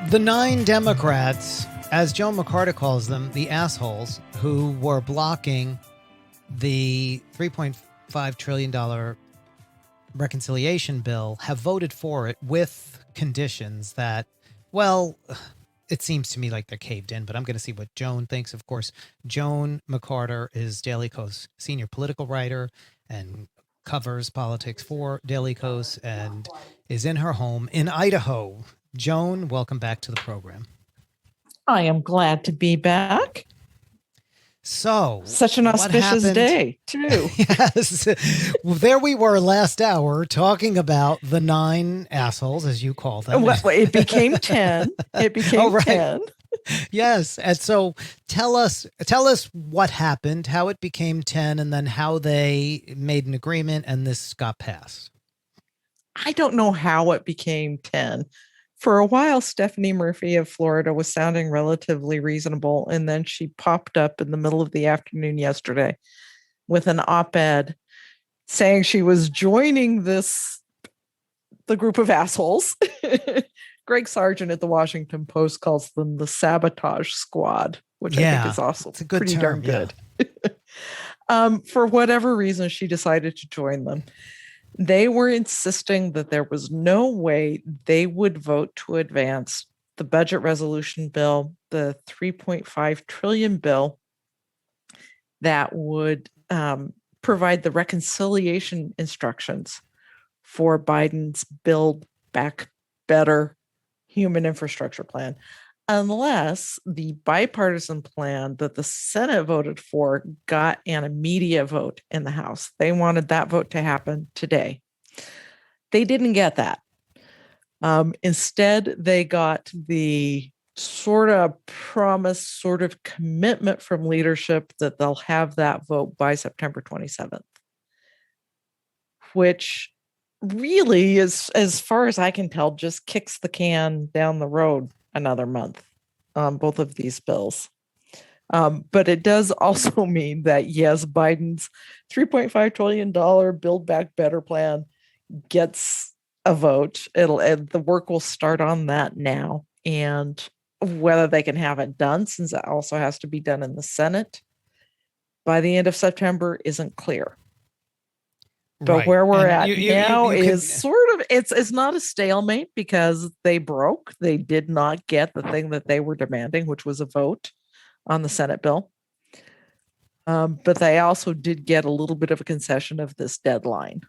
The 9 Democrats, as Joan McCarter calls them, the assholes who were blocking the $3.5 trillion reconciliation bill, have voted for it with conditions that, well, it seems to me like they're caved in, but I'm going to see what Joan thinks. Of course, Joan McCarter is Daily Kos senior political writer and covers politics for Daily Kos and is in her home in Idaho. Joan, welcome back to the program. I am glad to be back. So, such an auspicious day, too. Yes. Well, there we were last hour talking about the 9 assholes, as you call them. Well, it became 10. It became 10. Yes. And so tell us what happened, how it became 10, and then how they made an agreement and this got passed. I don't know how it became 10. For a while, Stephanie Murphy of Florida was sounding relatively reasonable, and then she popped up in the middle of the afternoon yesterday with an op-ed saying she was joining the group of assholes. Greg Sargent at the Washington Post calls them the sabotage squad, which I think is also it's a good pretty term, darn good. For whatever reason, she decided to join them. They were insisting that there was no way they would vote to advance the budget resolution bill, the $3.5 trillion bill that would provide the reconciliation instructions for Biden's Build Back Better human infrastructure plan, unless the bipartisan plan that the Senate voted for got an immediate vote in the House. They wanted that vote to happen today. They didn't get that. Instead, they got the sort of promise, sort of commitment from leadership that they'll have that vote by September 27th, which really is, as far as I can tell, just kicks the can down the road another month on both of these bills. But it does also mean that, yes, Biden's $3.5 trillion Build Back Better plan gets a vote. The work will start on that now. And whether they can have it done, since it also has to be done in the Senate by the end of September, isn't clear. But where we're at now is sort of, it's not a stalemate because they broke. They did not get the thing that they were demanding, which was a vote on the Senate bill. But they also did get a little bit of a concession of this deadline,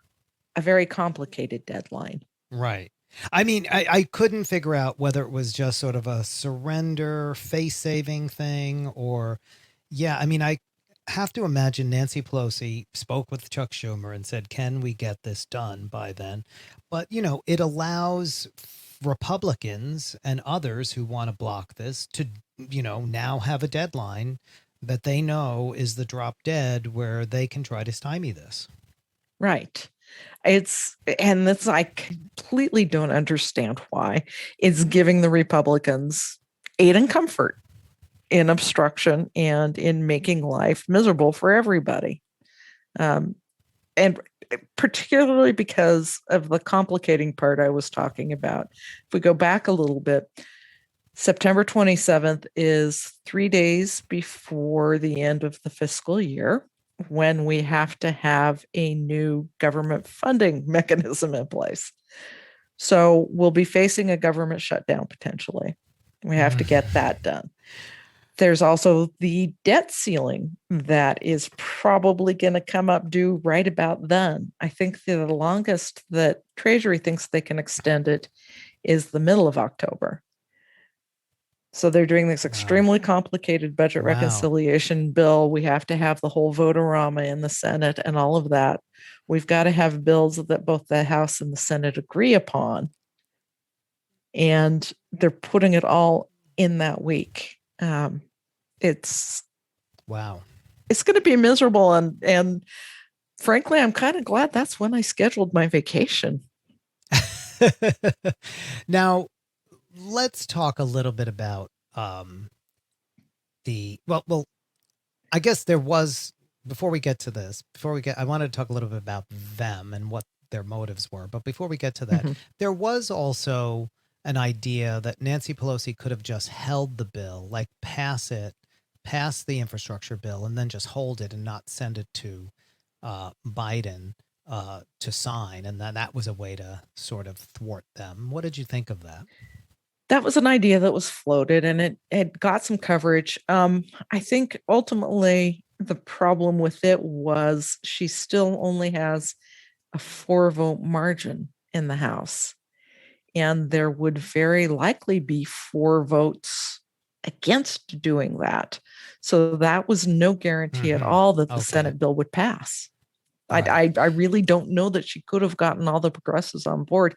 a very complicated deadline. Right. I mean, I couldn't figure out whether it was just sort of a surrender, face-saving thing or, I mean, I have to imagine Nancy Pelosi spoke with Chuck Schumer and said, can we get this done by then? But, it allows Republicans and others who want to block this to, now have a deadline that they know is the drop dead where they can try to stymie this. Right. I completely don't understand why. It's giving the Republicans aid and comfort in obstruction and in making life miserable for everybody. And particularly because of the complicating part I was talking about. If we go back a little bit, September 27th is 3 days before the end of the fiscal year, when we have to have a new government funding mechanism in place. So we'll be facing a government shutdown potentially. We have to get that done. There's also the debt ceiling that is probably going to come up due right about then. I think the longest that Treasury thinks they can extend it is the middle of October. So they're doing this extremely complicated budget reconciliation bill. We have to have the whole vote-a-rama in the Senate and all of that. We've got to have bills that both the House and the Senate agree upon. And they're putting it all in that week. It's going to be miserable. And frankly, I'm kind of glad that's when I scheduled my vacation. Now, let's talk a little bit about I guess there was, before we get to this, I wanted to talk a little bit about them and what their motives were. But before we get to that, there was also an idea that Nancy Pelosi could have just held the bill, like pass the infrastructure bill, and then just hold it and not send it to Biden to sign. And then that was a way to sort of thwart them. What did you think of that? That was an idea that was floated, and it got some coverage. I think ultimately the problem with it was she still only has a 4 vote margin in the House, and there would very likely be 4 votes against doing that. So that was no guarantee at all that the Senate bill would pass. Right. I really don't know that she could have gotten all the progressives on board.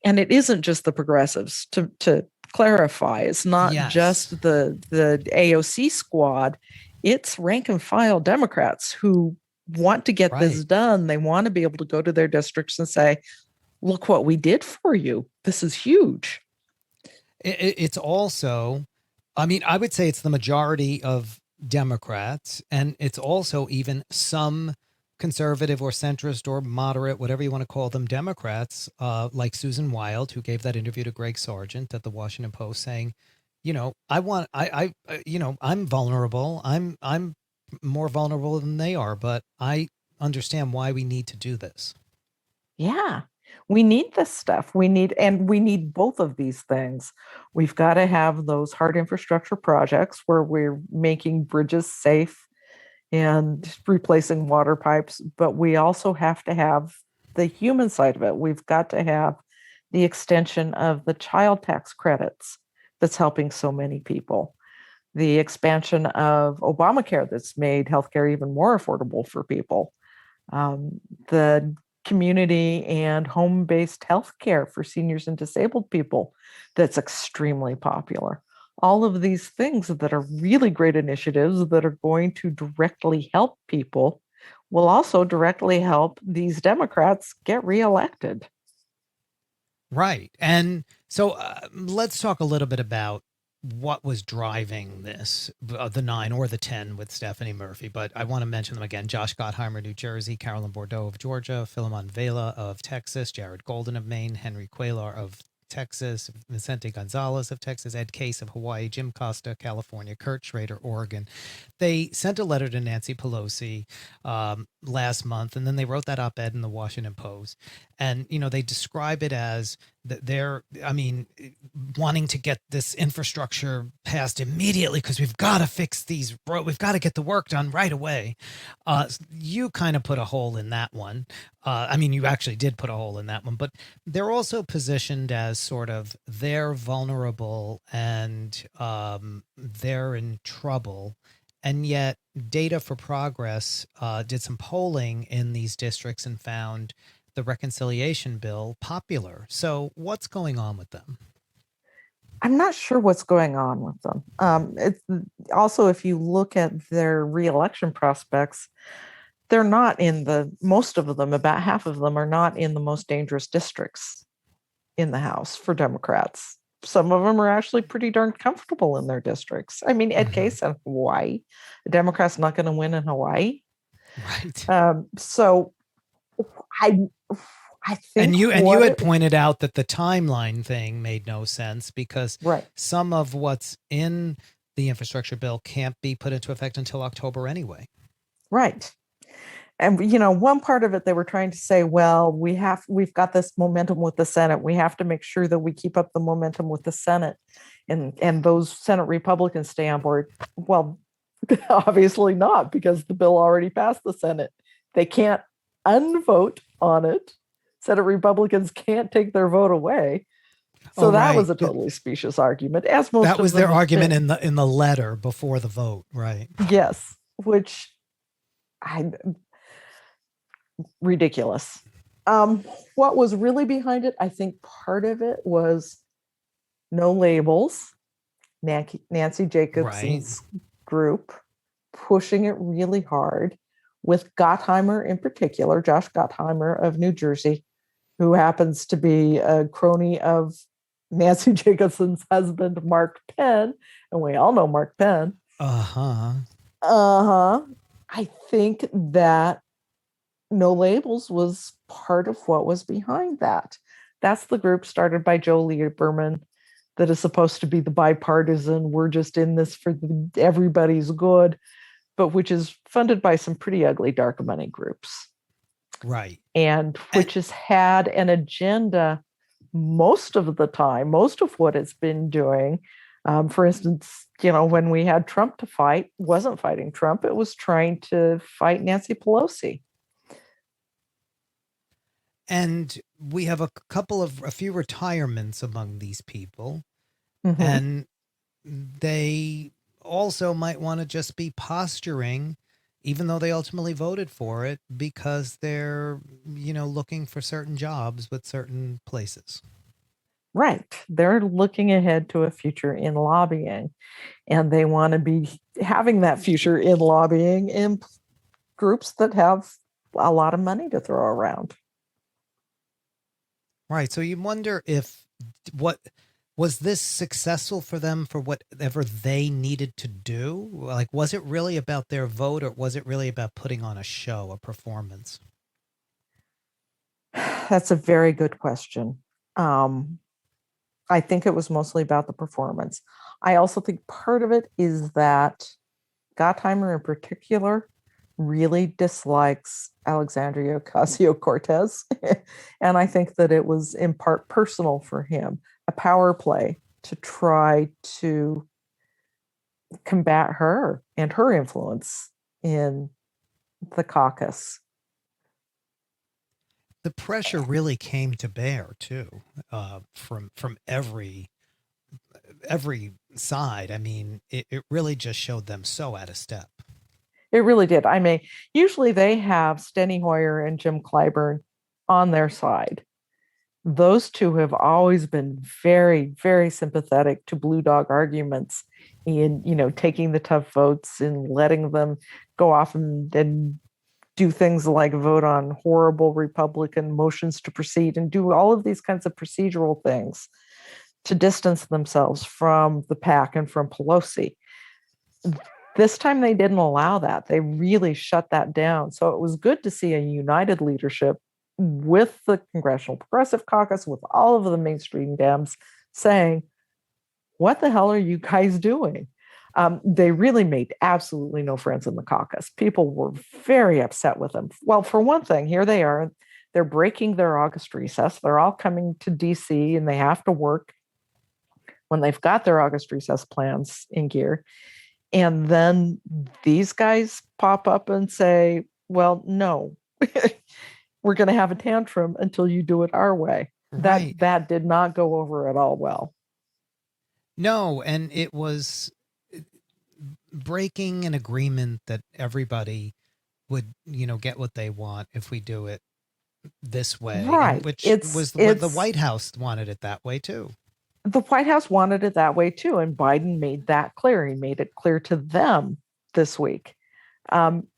And it isn't just the progressives, to clarify. It's not Yes. just the AOC squad. It's rank and file Democrats who want to get this Right. done. They want to be able to go to their districts and say, look what we did for you. This is huge. It's also, I mean, I would say it's the majority of Democrats, and it's also even some conservative or centrist or moderate, whatever you want to call them, Democrats, like Susan Wild, who gave that interview to Greg Sargent at the Washington Post, saying, I'm vulnerable. I'm more vulnerable than they are, but I understand why we need to do this. Yeah. We need this stuff. We need both of these things. We've got to have those hard infrastructure projects where we're making bridges safe and replacing water pipes, but we also have to have the human side of it. We've got to have the extension of the child tax credits that's helping so many people, the expansion of Obamacare that's made healthcare even more affordable for people, the community and home-based healthcare for seniors and disabled people that's extremely popular. All of these things that are really great initiatives that are going to directly help people will also directly help these Democrats get reelected. Right. And so let's talk a little bit about what was driving this, the 9 or the 10 with Stephanie Murphy. But I want to mention them again: Josh Gottheimer, New Jersey; Carolyn Bordeaux of Georgia; Philemon Vela of Texas; Jared Golden of Maine; Henry Cuellar of Texas; Vicente Gonzalez of Texas; Ed Case of Hawaii; Jim Costa, California; Kurt Schrader, Oregon. They sent a letter to Nancy Pelosi last month, and then they wrote that op-ed in the Washington Post. And, they describe it as that wanting to get this infrastructure passed immediately because we've got to fix these roads. We've got to get the work done right away. You kind of put a hole in that one. You actually did put a hole in that one, but they're also positioned as sort of they're vulnerable and they're in trouble. And yet, Data for Progress did some polling in these districts and found the reconciliation bill popular. So, what's going on with them? I'm not sure what's going on with them. It's also, if you look at their reelection prospects, they're not in most of them, about half of them are not in the most dangerous districts in the House for Democrats. Some of them are actually pretty darn comfortable in their districts. I mean, Ed Case in Hawaii, the Democrats not going to win in Hawaii. Right. So I think, and you had pointed out that the timeline thing made no sense because some of what's in the infrastructure bill can't be put into effect until October anyway. Right. And one part of it, they were trying to say, well, we've got this momentum with the Senate. We have to make sure that we keep up the momentum with the Senate, and those Senate Republicans stay on board. Well, obviously not, because the bill already passed the Senate. They can't unvote on it. Senate Republicans can't take their vote away. So that was a totally specious argument, as most that was of them their argument been. in the letter before the vote, right? Yes, which ridiculous. What was really behind it, I think part of it was no labels. Nancy Jacobson's group pushing it really hard, with Gottheimer in particular, Josh Gottheimer of New Jersey, who happens to be a crony of Nancy Jacobson's husband, Mark Penn. And we all know Mark Penn. I think that no labels was part of what was behind that. That's the group started by Joe Lieberman that is supposed to be the bipartisan, we're just in this for everybody's good, but which is funded by some pretty ugly dark money groups. Right. And And which has had an agenda most of the time, most of what it's been doing. For instance, when we had Trump to fight, wasn't fighting Trump, it was trying to fight Nancy Pelosi. and we have a few retirements among these people, Mm-hmm. and they also might want to just be posturing, even though they ultimately voted for it, because they're, looking for certain jobs with certain places. Right. They're looking ahead to a future in lobbying, and they want to be having that future in lobbying in groups that have a lot of money to throw around. Right. So you wonder if what was this successful for them for whatever they needed to do? Like, was it really about their vote, or was it really about putting on a show, a performance? That's a very good question. Um, I think it was mostly about the performance. I also think part of it is that Gottheimer in particular really dislikes Alexandria Ocasio Cortez. And I think that it was in part personal for him, a power play to try to combat her and her influence in the caucus. The pressure really came to bear too, from every side. I mean, it really just showed them so out of step. It really did. I mean, usually they have Steny Hoyer and Jim Clyburn on their side. Those two have always been very, very sympathetic to Blue Dog arguments in, taking the tough votes and letting them go off and do things like vote on horrible Republican motions to proceed and do all of these kinds of procedural things to distance themselves from the pack and from Pelosi. This time they didn't allow that. They really shut that down. So it was good to see a united leadership with the Congressional Progressive Caucus, with all of the mainstream Dems saying, what the hell are you guys doing? They really made absolutely no friends in the caucus. People were very upset with them. Well, for one thing, here they are. They're breaking their August recess. They're all coming to DC and they have to work when they've got their August recess plans in gear. And then these guys pop up and say, well, no, we're going to have a tantrum until you do it our way. Right. That did not go over at all well. No, and it was breaking an agreement that everybody would, get what they want if we do it this way, and Right. which was what the White House wanted it that way too. The White House wanted it that way too, and Biden made that clear. He made it clear to them this week. Um,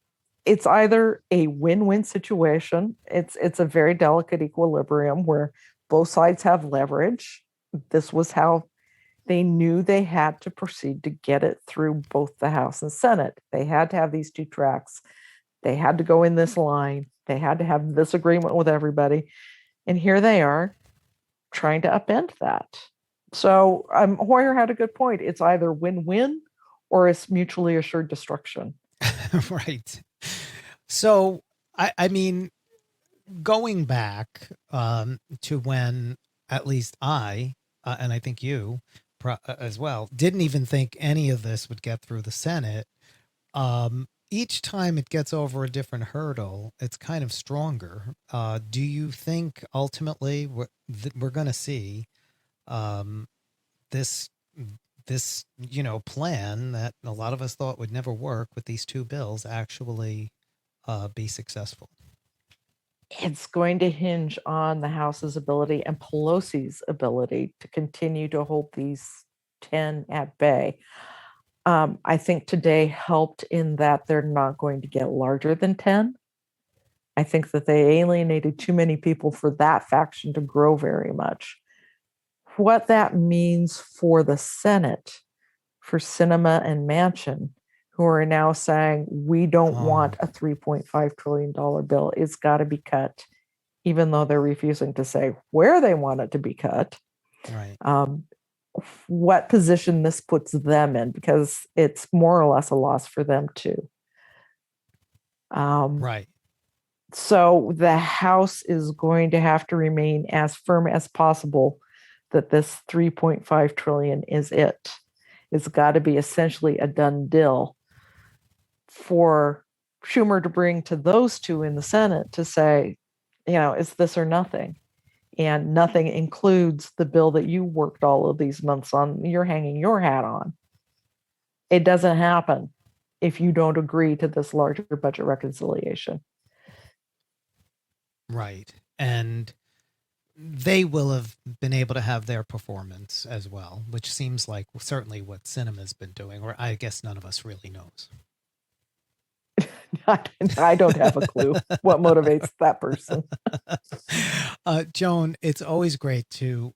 it's either a win-win situation. It's a very delicate equilibrium where both sides have leverage. This was how they knew they had to proceed to get it through both the House and Senate. They had to have these two tracks. They had to go in this line. They had to have this agreement with everybody. And here they are trying to upend that. So Hoyer had a good point. It's either win-win or it's mutually assured destruction. Right. So, I mean, going back to when at least and I think you as well, didn't even think any of this would get through the Senate. Each time it gets over a different hurdle, it's kind of stronger. Do you think ultimately we're going to see um, this plan that a lot of us thought would never work with these two bills actually be successful? It's going to hinge on the House's ability and Pelosi's ability to continue to hold these 10 at bay. I think today helped in that they're not going to get larger than 10. I think that they alienated too many people for that faction to grow very much. What that means for the Senate, for Sinema and Manchin, who are now saying, we don't want a $3.5 trillion bill. It's got to be cut, even though they're refusing to say where they want it to be cut. Right. what position this puts them in, because it's more or less a loss for them too. Right. So the House is going to have to remain as firm as possible that this 3.5 trillion is it. It's got to be essentially a done deal for Schumer to bring to those two in the Senate to say, it's this or nothing. And nothing includes the bill that you worked all of these months on, you're hanging your hat on. It doesn't happen if you don't agree to this larger budget reconciliation. Right. And they will have been able to have their performance as well, which seems like certainly what Sinema's been doing, or I guess none of us really knows. I don't have a clue what motivates that person. Joan, it's always great to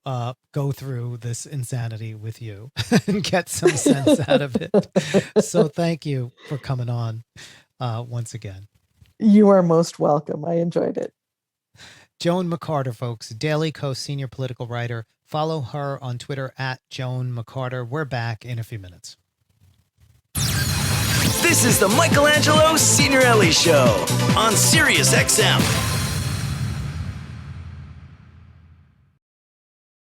go through this insanity with you and get some sense out of it. So thank you for coming on once again. You are most welcome. I enjoyed it. Joan McCarter, folks, Daily Kos senior political writer. Follow her on Twitter at Joan McCarter. We're back in a few minutes. This is the Michelangelo Signorile Show on Sirius XM.